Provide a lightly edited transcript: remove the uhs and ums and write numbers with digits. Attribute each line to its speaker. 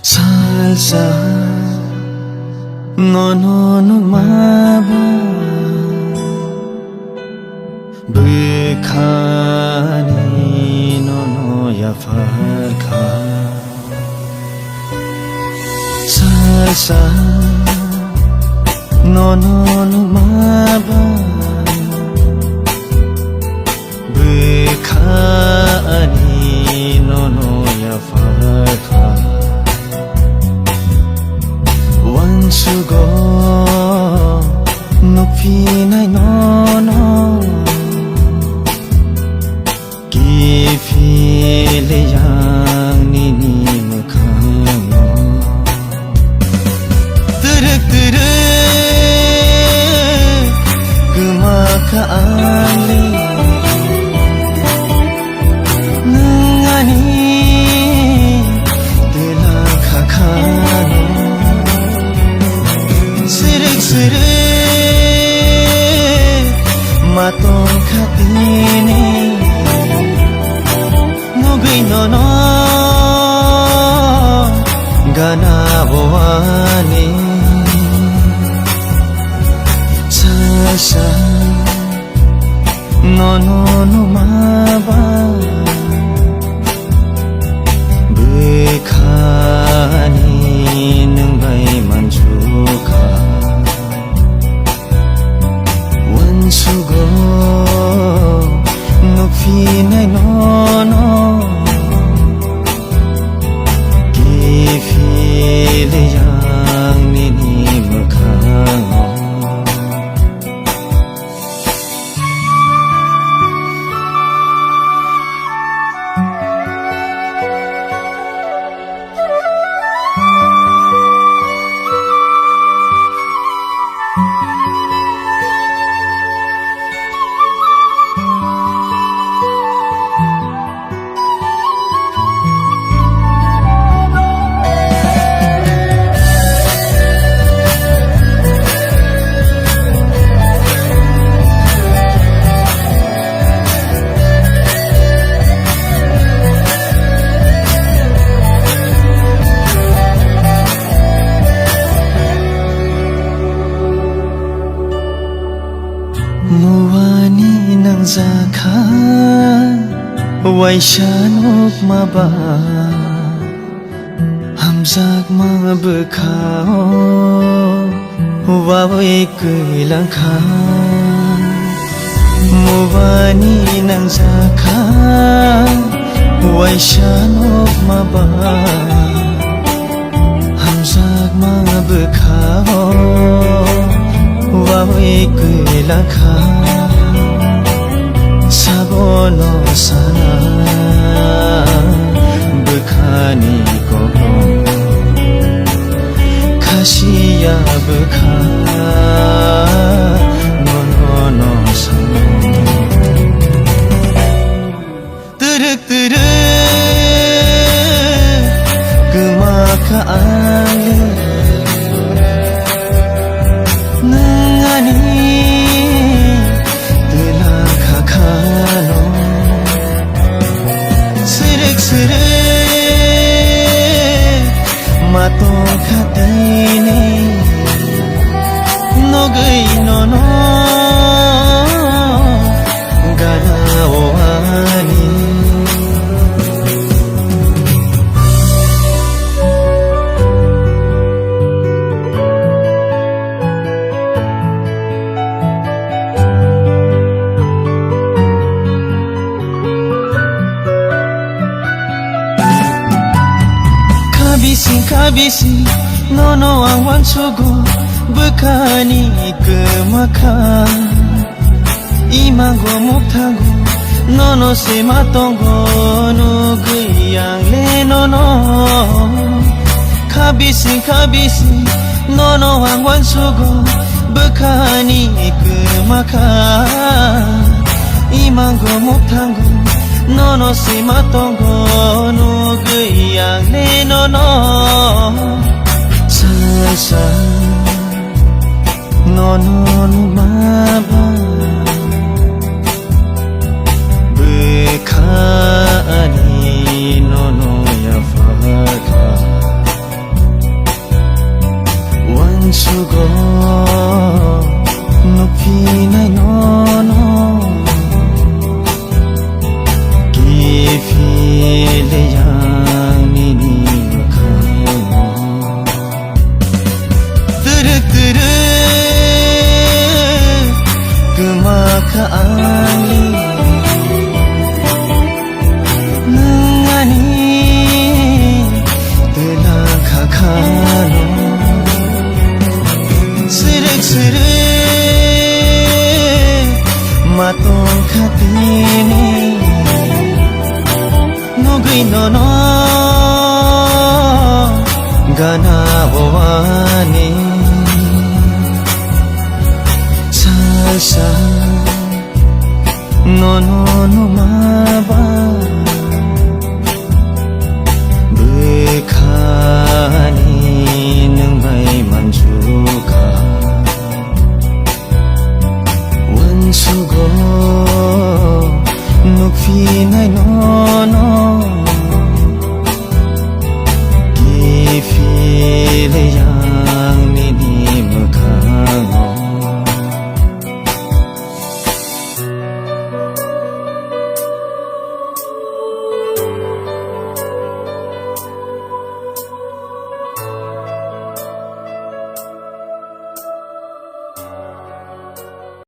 Speaker 1: Salsa no no no maba Bukhani no no ya farkha Salsa no no no maba Bukhani no no ya farkha Once ago, no pinay no Gifile yang nini mukhango Teruk Gemakaali Nangani Delakakano Matong katini Nugay no Ganawani Salsa no maba Bukhani nunggay manjuka Sugo no pinay no Gifile yang nini mukhango Muwani nang zakha Waishanok maba Hamzak mabukao Wawai kuilangka Muwani nang zakha Waishanok maba Hamzak mabukao Wawai kuilangka Sabono sana Bukhani kogo Kashiya bukha No sana Teruk Gemakaali Nangani Delakakano Matong katini Nogay no Ganawani Kabisi no ang wansugo Bukhani kemakha Imango muktango no se matongo no guyang le no Kabisi no ang wansugo Bukhani kemakha Imango muktango No se matongo no guyang le no Salsa no maba Bukhani no ya farkha no no gana bwani sa no no no ma ba bekhani nang bai manjuka wan sugo nukfi nai no